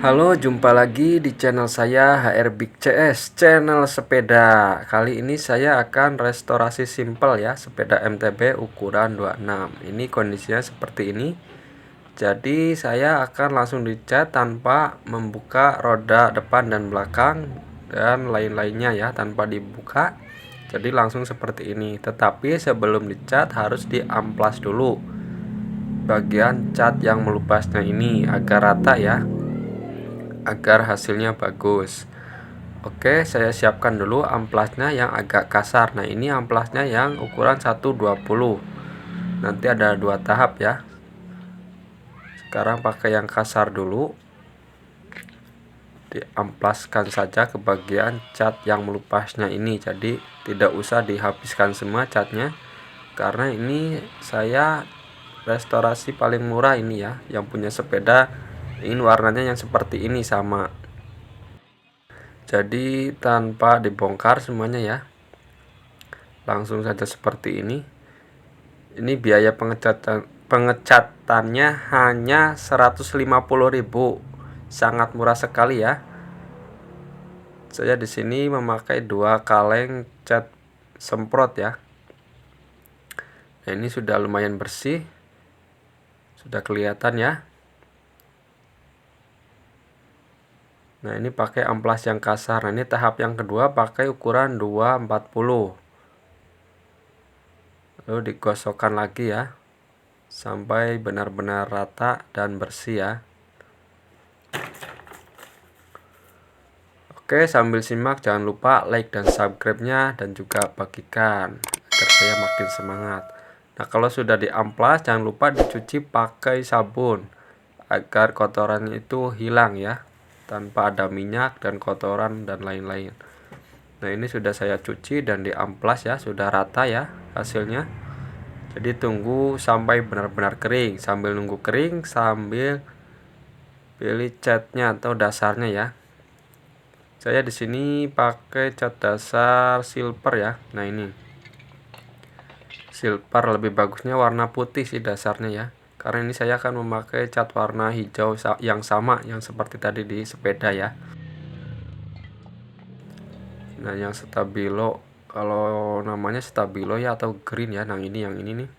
Halo, jumpa lagi di channel saya HR Big CS, channel sepeda. Kali ini saya akan restorasi simple ya, sepeda MTB ukuran 26. Ini kondisinya seperti ini. Jadi saya akan langsung dicat tanpa membuka roda depan dan belakang dan lain-lainnya ya, tanpa dibuka. Jadi langsung seperti ini. Tetapi sebelum dicat harus diamplas dulu bagian cat yang melupasnya ini agar rata ya, agar hasilnya bagus. Oke, saya siapkan dulu amplasnya yang agak kasar. Nah, ini amplasnya yang ukuran 120. Nanti ada dua tahap ya. Sekarang pakai yang kasar dulu. Diamplaskan saja ke bagian cat yang melupasnya ini. Jadi tidak usah dihabiskan semua catnya, karena ini saya restorasi paling murah ini ya, yang punya sepeda ingin warnanya yang seperti ini sama. Jadi tanpa dibongkar semuanya ya, langsung saja seperti ini. Ini biaya pengecatannya hanya 150.000, sangat murah sekali ya. Saya di sini memakai 2 kaleng cat semprot ya. Nah, ini sudah lumayan bersih, sudah kelihatan ya. Nah, ini pakai amplas yang kasar. Nah, ini tahap yang kedua pakai ukuran 240. Lalu digosokkan lagi ya, sampai benar-benar rata dan bersih ya. Oke, sambil simak jangan lupa like dan subscribe-nya dan juga bagikan agar saya makin semangat. Nah, kalau sudah diamplas jangan lupa dicuci pakai sabun agar kotorannya itu hilang ya, tanpa ada minyak dan kotoran dan lain-lain. Nah, ini sudah saya cuci dan diamplas ya, sudah rata ya hasilnya. Jadi tunggu sampai benar-benar kering. Sambil nunggu kering, sambil pilih catnya atau dasarnya ya. Saya di sini pakai cat dasar silver ya. Nah, ini silver, lebih bagusnya warna putih sih dasarnya ya, karena ini saya akan memakai cat warna hijau yang sama yang seperti tadi di sepeda ya. Nah, yang stabilo, kalau namanya stabilo ya atau green ya. Nah, ini yang ini nih.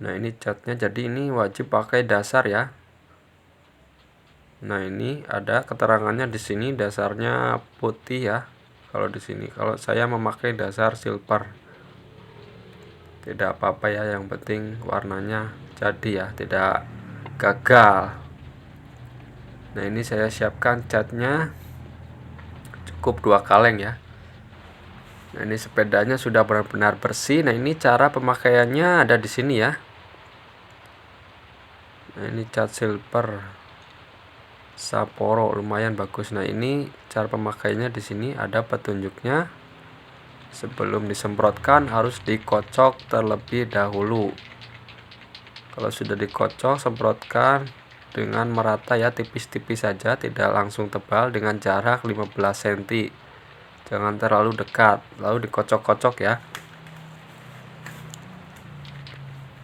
Nah, ini catnya, jadi ini wajib pakai dasar ya. Nah, ini ada keterangannya di sini dasarnya putih ya. Kalau di sini, kalau saya memakai dasar silver. Tidak apa-apa ya, yang penting warnanya jadi ya, tidak gagal. Nah, ini saya siapkan catnya cukup 2 kaleng ya. Nah, ini sepedanya sudah benar-benar bersih. Nah, ini cara pemakaiannya ada di sini ya. Nah, ini cat silver Sapporo lumayan bagus. Nah, ini cara pemakaiannya di sini ada petunjuknya. Sebelum disemprotkan harus dikocok terlebih dahulu. Kalau sudah dikocok, semprotkan dengan merata ya, tipis-tipis saja, tidak langsung tebal, dengan jarak 15 cm. Jangan terlalu dekat. Lalu dikocok-kocok ya,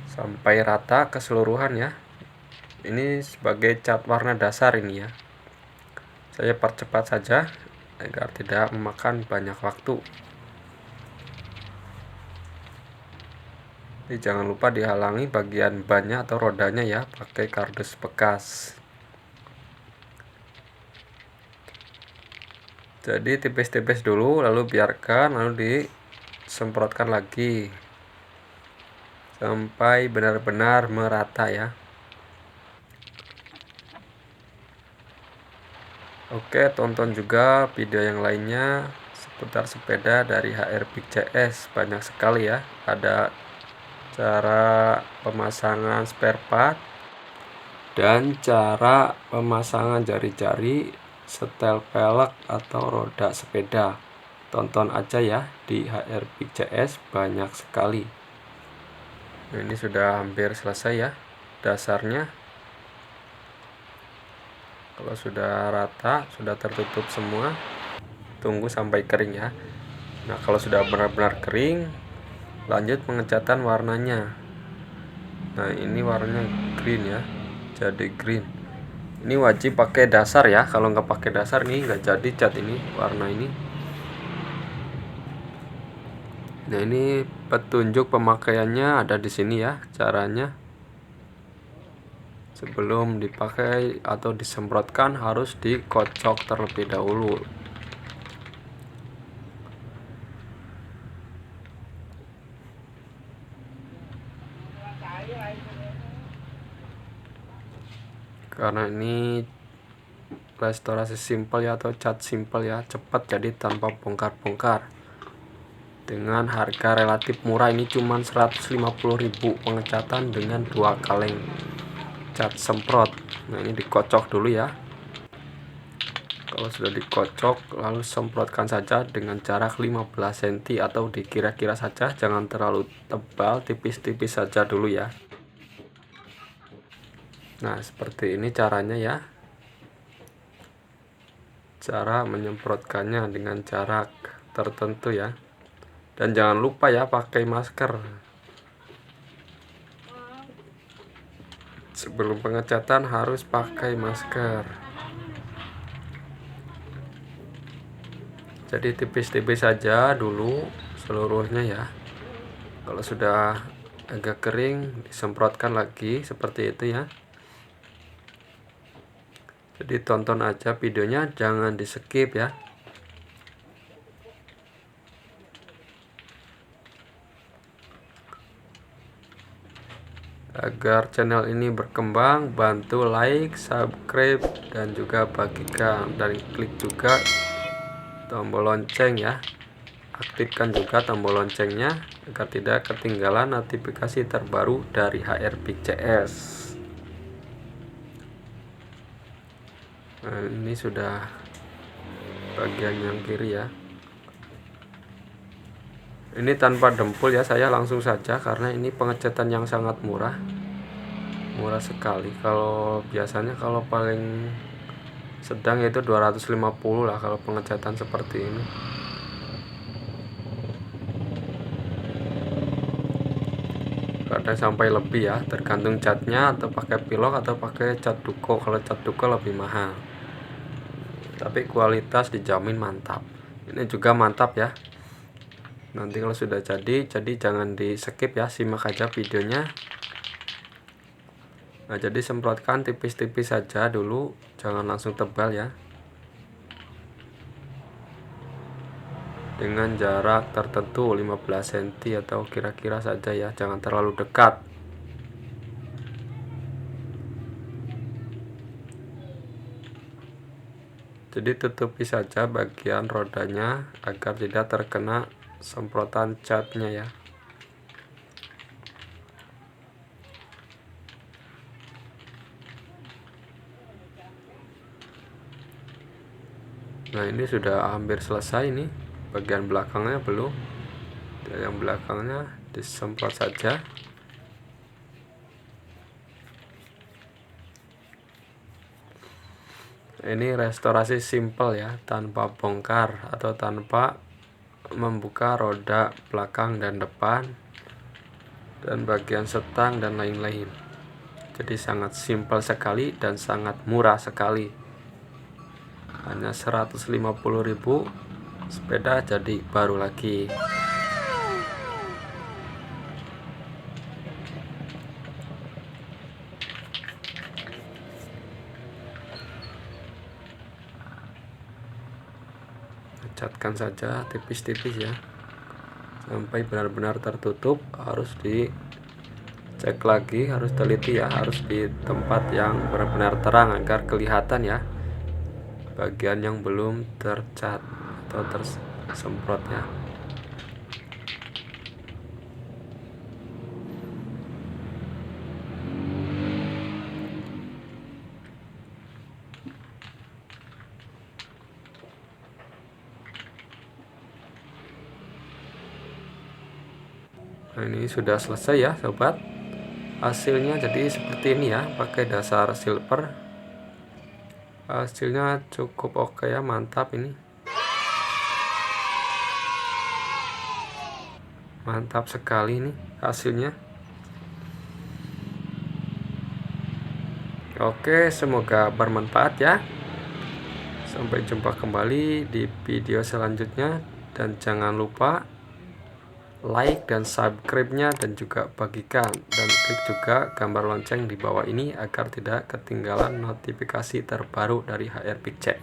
sampai rata keseluruhan ya. Ini sebagai cat warna dasar ini ya. Saya percepat saja agar tidak memakan banyak waktu. Jadi jangan lupa dihalangi bagian bannya atau rodanya ya, pakai kardus bekas. Jadi tipis-tipis dulu, lalu biarkan, lalu disemprotkan lagi sampai benar-benar merata ya. Oke, tonton juga video yang lainnya seputar sepeda dari HR Big CS, banyak sekali ya. Ada cara pemasangan spare part dan cara pemasangan jari-jari, setel pelek atau roda sepeda. Tonton aja ya di HR Big CS, banyak sekali. Nah, ini sudah hampir selesai ya dasarnya. Kalau sudah rata, sudah tertutup semua, tunggu sampai kering ya. Nah, kalau sudah benar-benar kering, lanjut pengecatan warnanya. Nah, ini warnanya green ya, jadi green. Ini wajib pakai dasar ya, kalau nggak pakai dasar nih nggak jadi cat ini warna ini. Nah, ini petunjuk pemakaiannya ada di sini ya, caranya. Sebelum dipakai atau disemprotkan harus dikocok terlebih dahulu. Karena ini restorasi simple ya, atau cat simple ya, cepat jadi tanpa bongkar-bongkar. Dengan harga relatif murah, ini cuma 150.000 pengecatan dengan 2 kaleng cat semprot. Nah, ini dikocok dulu ya. Kalau sudah dikocok, lalu semprotkan saja dengan jarak 15 cm atau dikira-kira saja, jangan terlalu tebal, tipis-tipis saja dulu ya. Nah, seperti ini caranya ya. Cara menyemprotkannya dengan jarak tertentu ya. Dan jangan lupa ya pakai masker. Sebelum pengecatan harus pakai masker. Jadi tipis-tipis saja dulu seluruhnya ya. Kalau sudah agak kering, disemprotkan lagi seperti itu ya. Jadi tonton aja videonya, jangan di skip ya. Agar channel ini berkembang, bantu like, subscribe, dan juga bagikan, dan klik juga tombol lonceng ya. Aktifkan juga tombol loncengnya agar tidak ketinggalan notifikasi terbaru dari HR Big CS. Nah, ini sudah bagian yang kiri ya. Ini tanpa dempul ya, saya langsung saja karena ini pengecatan yang sangat murah sekali. Kalau biasanya kalau paling sedang yaitu 250 lah kalau pengecatan seperti ini. Kadang sampai lebih ya, tergantung catnya, atau pakai pilok atau pakai cat duko. Kalau cat duko lebih mahal, tapi kualitas dijamin mantap. Ini juga mantap ya. Nanti kalau sudah jadi jangan di skip ya, simak aja videonya. Nah, jadi semprotkan tipis-tipis saja dulu, jangan langsung tebal ya. Dengan jarak tertentu 15 cm atau kira-kira saja ya, jangan terlalu dekat. Jadi tutupi saja bagian rodanya agar tidak terkena semprotan catnya ya. Nah, ini sudah hampir selesai nih. Bagian belakangnya belum. Yang belakangnya disemprot saja. Ini restorasi simple ya, tanpa bongkar atau tanpa membuka roda belakang dan depan, dan bagian setang dan lain-lain. Jadi sangat simpel sekali dan sangat murah sekali. Hanya 150.000, sepeda jadi baru lagi. Catkan saja tipis-tipis ya, sampai benar-benar tertutup. Harus dicek lagi, harus teliti ya, harus di tempat yang benar-benar terang agar kelihatan ya bagian yang belum tercat atau tersemprot ya. Nah, ini sudah selesai ya sobat. Hasilnya jadi seperti ini ya, pakai dasar silver. Hasilnya cukup oke ya, mantap ini. Mantap sekali nih hasilnya. Oke, semoga bermanfaat ya. Sampai jumpa kembali di video selanjutnya, dan jangan lupa like dan subscribe-nya, dan juga bagikan dan klik juga gambar lonceng di bawah ini agar tidak ketinggalan notifikasi terbaru dari HR Big CS.